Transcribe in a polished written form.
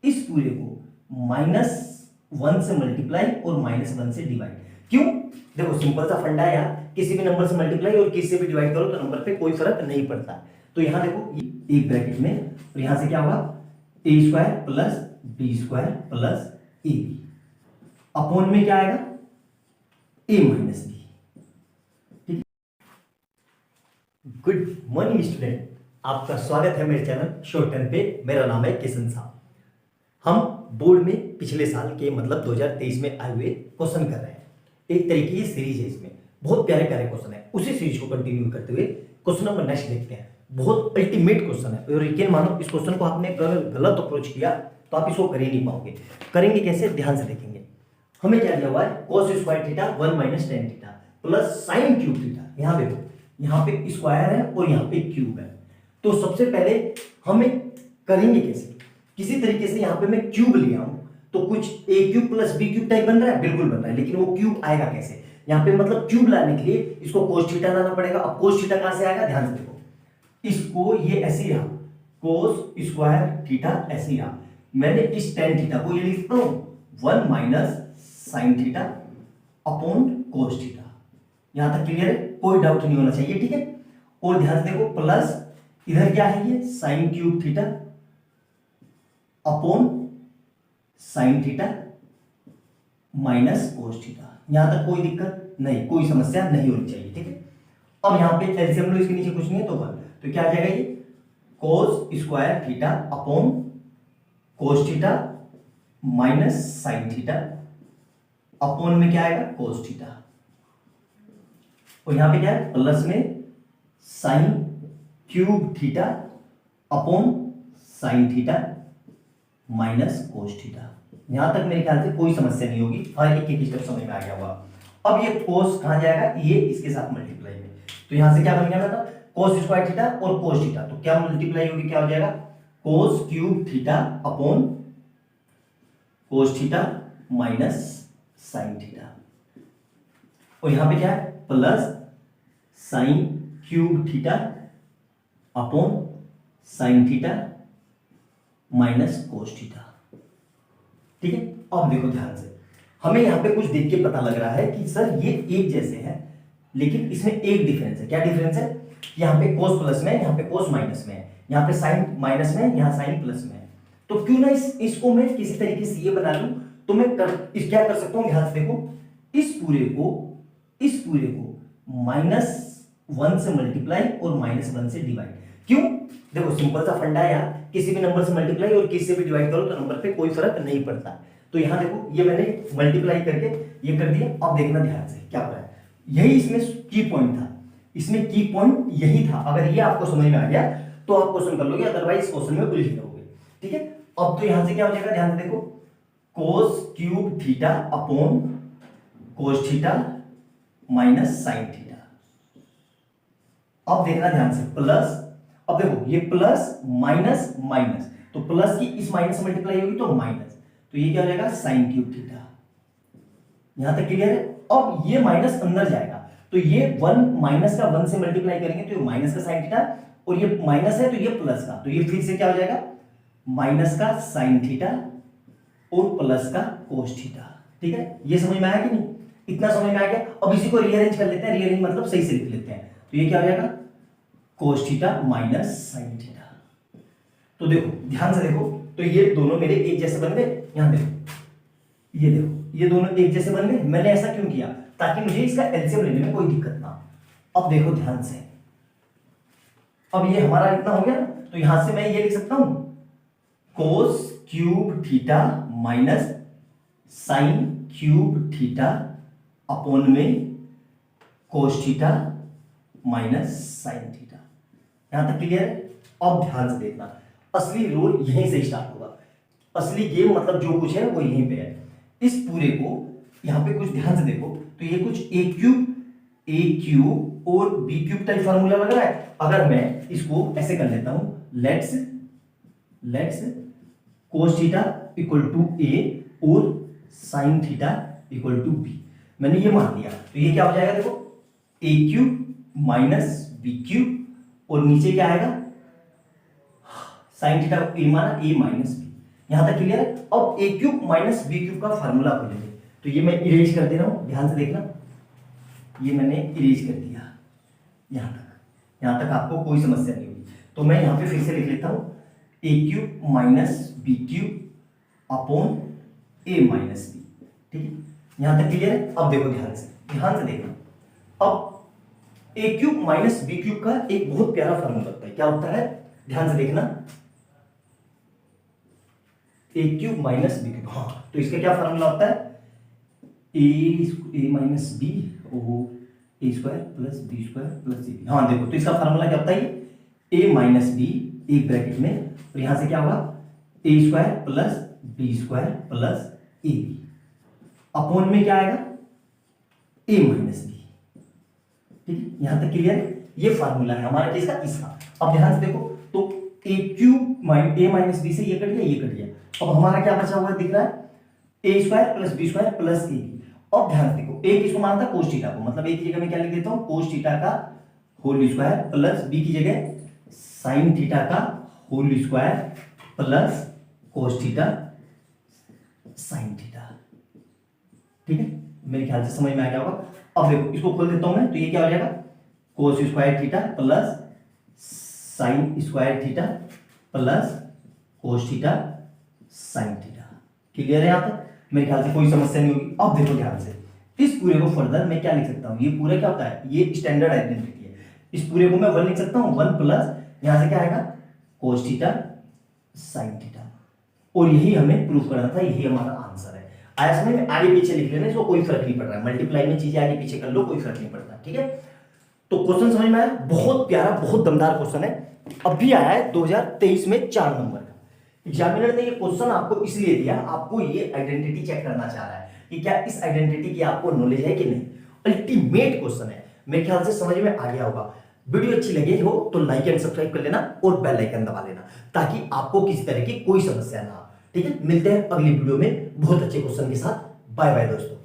इस पूरे को -1 से मल्टीप्लाई और -1 से डिवाइड। क्यों? देखो सिंपल सा फंडा है यार, किसी भी नंबर से मल्टीप्लाई और किसी से भी डिवाइड करो तो नंबर पे कोई फर्क नहीं पड़ता। तो यहां देखो एक ब्रैकेट में, और यहां से क्या होगा a² plus b² plus ab, upon में क्या आएगा a माइनस बी। ठीक है, गुड मॉर्निंग स्टूडेंट, आपका स्वागत है मेरे चैनल शॉर्ट टर्म पे। मेरा नाम है किशन साहब। हम बोर्ड में पिछले साल के मतलब 2023 में आए हुए क्वेश्चन कर रहे हैं। एक तरीके की सीरीज है, इसमें बहुत प्यारे प्यारे क्वेश्चन है। उसी सीरीज को कंटिन्यू करते हुए क्वेश्चन नंबर नेक्स्ट देखते हैं। बहुत अल्टीमेट क्वेश्चन है और यकीन मानो इस क्वेश्चन को आपने गलत अप्रोच किया तो आप इसको कर ही नहीं पाओगे। करेंगे कैसे, ध्यान से देखेंगे। हमें क्या दिया हुआ है, cos square theta 1 minus tan theta plus sine cube theta. यहां देखो, यहां पे स्क्वायर है और यहां पे क्यूब है। तो सबसे पहले हमें करेंगे कैसे, किसी तरीके से यहां पे मैं क्यूब लिया हूं तो कुछ a cube plus b cube type बन रहा है, बिल्कुल बन रहा है, लेकिन वो क्यूब आएगा कैसे। यहां पे मतलब क्यूब लाने के लिए इसको cos थीटा लाना पड़ेगा। अब cos थीटा कहां से आएगा, ध्यान से देखो, इसको ये ऐसे ही रहा, cos स्क्वायर थीटा ऐसे ही रहा। मैंने इस tan थीटा को ये लिखता हूं 1 minus sine theta upon cos theta. यहां तक क्लियर है, कोई डाउट नहीं होना चाहिए। ठीक है, और ध्यान से देखो प्लस इधर क्या है, ये sine cube theta upon sine theta minus cos theta. यहां तक कोई दिक्कत नहीं, कोई समस्या नहीं होनी चाहिए। ठीक है, अब यहां पे एलसीएम लो, इसके नीचे कुछ नहीं है तो 1, तो क्या आ जाएगा ये cos square theta upon cos theta minus sine theta upon में क्या आएगा cos थीटा, और यहां पे क्या है प्लस में sine cube theta upon sine theta minus cos theta. यहां तक मेरे ख्याल से कोई समस्या नहीं होगी, हर एक एक स्टेप समझ में आ गया होगा। अब ये cos कहां जाएगा, ये इसके साथ मल्टीप्लाई में, तो यहां से क्या बन गया था cos स्क्वायर थीटा और cos थीटा, तो क्या मल्टीप्लाई होगी, क्या हो जाएगा cos cube theta upon cos theta minus sine theta, और यहां पे क्या है plus sine cube theta upon sine theta minus cos theta. ठीक है, अब देखो ध्यान से, हमें यहां पे कुछ देख के पता लग रहा है कि सर ये एक जैसे हैं, लेकिन इसमें एक डिफरेंस है। क्या डिफरेंस है, यहां पे cos प्लस में है, यहां पे cos माइनस में है, यहां पे साइन माइनस में है, यहां साइन प्लस में है। तो क्यों ना इसको मैं किसी तरीके से ये बना लूं, तो मैं क्या कर सकता हूं, ध्यान से देखो, इस पूरे को -1 से मल्टीप्लाई और -1 से डिवाइड। क्यों? देखो सिंपल सा फंडा है यार, किसी भी नंबर से मल्टीप्लाई और किसी से भी डिवाइड करो तो नंबर पे कोई फर्क नहीं पड़ता। तो यहां देखो, ये मैंने मल्टीप्लाई करके ये कर दिया। अब देखना ध्यान से क्या हो रहा है, यही इसमें की पॉइंट था, इसमें की पॉइंट यही था। अगर ये आपको समझ में आ गया तो आप क्वेश्चन कर लोगे, अदरवाइज क्वेश्चन में उलझ जाओगे। ठीक है, अब तो यहां से क्या हो जाएगा, ध्यान से देखो, cos cube theta upon cos theta minus sine theta. अब देखना ध्यान से, प्लस, अब देखो ये प्लस माइनस माइनस, तो प्लस की इस माइनस से मल्टीप्लाई होगी तो माइनस, तो ये क्या हो जाएगा साइन क्यूब थीटा। यहां तक क्लियर है। अब ये माइनस अंदर जाएगा तो ये 1 माइनस का 1 से मल्टीप्लाई करेंगे तो ये माइनस का साइन थीटा, और ये माइनस है तो ये प्लस का, तो ये फिर से क्या हो जाएगा माइनस का साइन थीटा और प्लस का cos थीटा। ठीक है, ये समझ में आया कि नहीं, इतना समझ में आ गया। अब इसी को रीअरेंज कर लेते हैं, रीअरेंज मतलब सही से लिख लेते हैं, तो ये क्या हो जाएगा cos theta minus sine theta. तो देखो ध्यान से देखो, तो ये दोनों मेरे एक जैसे बन गए। यहां देखो, ये देखो ये दोनों एक जैसे बन गए। मैंने ऐसा क्यों किया, ताकि मुझे इसका एलसीएम लेने में कोई दिक्कत ना हो। अब देखो ध्यान से, अब ये हमारा इतना हो गया, तो यहां से मैं ये लिख सकता हूं cos cube theta minus sine cube theta upon में cos theta minus sine theta. यहां तक क्लियर है। अब ध्यान से देखना, असली रोल यहीं से स्टार्ट होगा, असली गेम मतलब जो कुछ है वो यहीं पे है। इस पूरे को यहां पे कुछ ध्यान से देखो, तो ये कुछ ए क्यूब और बी क्यूब टाइप फार्मूला लग रहा है। अगर मैं इसको ऐसे कर लेता हूं, let's cos theta equal to A और sine theta equal to B, मैंने ये मान लिया, तो ये क्या हो जाएगा, देखो ए क्यूब माइनस बी क्यूब, और नीचे क्या आएगा साइन थीटा ए माना ए माइनस बी। यहां तक क्लियर है। अब ए क्यूब माइनस बी क्यूब का फार्मूला खोलेंगे, तो ये मैं इरेज कर दे रहा हूं, ध्यान से देखना, ये मैंने इरेज कर दिया यहां तक आपको कोई समस्या नहीं होगी। तो मैं यहां पे फिर से लिख लेता हूं, A cube minus B cube upon A minus B, ठीक है, यहां तक क्लियर है। अब देखो ध्यान से देखना, अब ए क्यूब माइनस बी क्यूब का एक बहुत प्यारा फार्मूला होता है, क्या होता है, ध्यान से देखना, A cube minus B cube, हाँ, तो इसका क्या फार्मूला होता है, A minus B A square plus B square plus A, हाँ देखो, तो इसका फार्मूला क्या होता है, ए माइनस बी एक ब्रैकेट में, तो यहां से क्या होगा, A square plus B square plus A B, upon में क्या आएगा, ए माइनस बी, ठीक है, यहां तक क्लियर है। ये फार्मूला है हमारा किसका, इसका। अब ध्यान से देखो, तो ए क्यूब ए माइनस बी से ये कट गया, ये कट गया, अब हमारा क्या बचा हुआ दिख रहा है, A square plus B square plus A B. अब ध्यान से देखो, ए किसको मानता है, कोस थीटा को, मतलब ए की जगह मैं क्या लिख देता हूं, कोस थीटा का होल स्क्वायर प्लस बी की जगह साइन थीटा का whole square plus cos theta sine theta, ठीक है, मेरे ख्याल से समझ में आ गया होगा। अब देखो इसको खोल देता हूं मैं, तो ये क्या हो जाएगा, cos square theta plus sine square theta plus cos theta sine theta, clear है यहां तक, मेरे ख्याल से कोई समस्या नहीं होगी। अब देखो ध्यान से, इस पूरे को फर्दर मैं क्या लिख सकता हूं, ये पूरा क्या होता है, ये स्टैंडर्ड आइडेंटिटी है, इस पूरे को मैं 1 लिख सकता हूं, 1 प्लस यहां से क्या आएगा, कोस थीटा साइन थीटा, और यही हमें प्रूफ करना था, यही हमारा आंसर है। आया समझ में, आगे पीछे लिख लेने, इसको कोई फर्क नहीं पड़ रहा है, मल्टीप्लाई में चीजें आगे पीछे कर लो, कोई फर्क नहीं पड़ता, ठीक है। तो क्वेश्चन समझ में आया, बहुत प्यारा बहुत दमदार क्वेश्चन है, अभी आया है 2023 में 4 नंबर का। एग्जामिनर ने ये क्वेश्चन आपको इसलिए दिया, आपको ये आइडेंटिटी चेक करना चाह रहा है कि क्या इस आइडेंटिटी की आपको नॉलेज है कि नहीं। अल्टीमेट क्वेश्चन है, मेरे ख्याल से समझ में आ गया होगा। वीडियो अच्छी लगी हो तो लाइक एंड सब्सक्राइब कर लेना और बेल आइकन दबा लेना, ताकि आपको किसी तरह की कोई समस्या ना हो, ठीक है। मिलते हैं अगली वीडियो में बहुत अच्छे क्वेश्चन के साथ, बाय बाय दोस्तों।